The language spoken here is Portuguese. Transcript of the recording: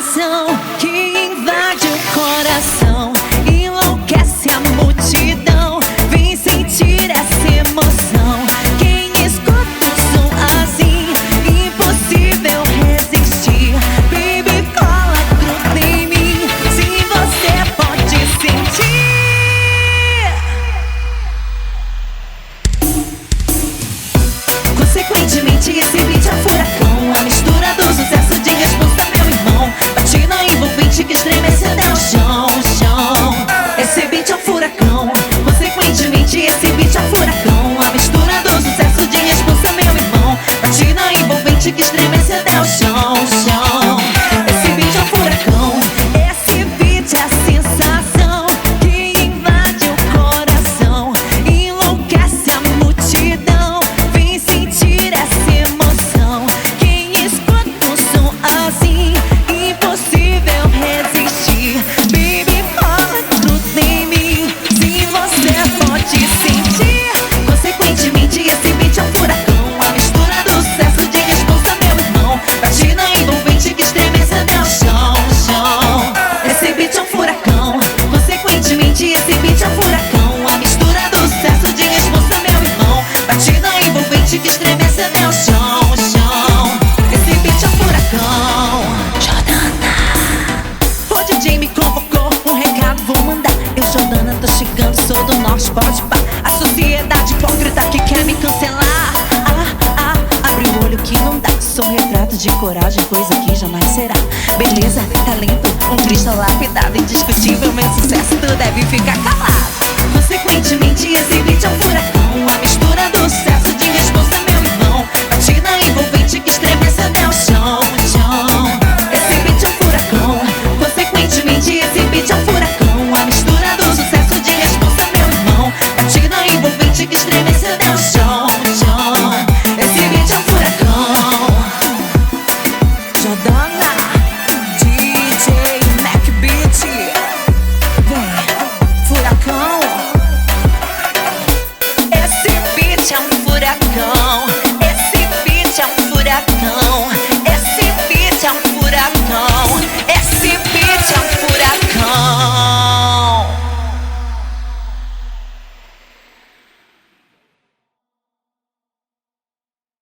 sensação que invade o coração, enlouquece a multidão. Vem sentir essa emoção. Quem escuta um som assim, impossível resistir. Baby, cola, gruda em mim, sim, você pode sentir. Consequentemente, esse beat é um furacão, a mistura do sucesso de resposta, meu irmão. Batida envolvente que estremece até o chão, chão. Esse beat é um furacão. Consequentemente, esse beat é um furacão, a mistura do sucesso de resposta, meu irmão. Batida envolvente que estremece até o chão, chão. Esse beat é um furacão. Esse beat é a sensação que invade o coração, enlouquece a multidão. Vem sentir essa emoção. Quem escuta um som assim, impossível resistir. Baby, cola, gruda em mim, sim, você pode sentir. Consequentemente, esse beat é um furacão, a mistura do sucesso de resposta, meu irmão. Batida envolvente que estremece até o chão, chão. Esse beat é um furacão. Consequentemente, esse beat é um furacão, a mistura do sucesso de resposta, meu irmão. Batida envolvente que estremece até o chão, chão. Esse beat é um furacão. Jordana, o DJ me convocou, um recado vou mandar. Eu, Jordana, tô chegando, sou do norte, pode pá. A sociedade hipócrita que quer me cancelar. Abre o olho que não dá. Sou um retrato de coragem, coisa que jamais será. Beleza, talento, um cristal lapidado, indiscutível, meu sucesso, tu deve ficar calado.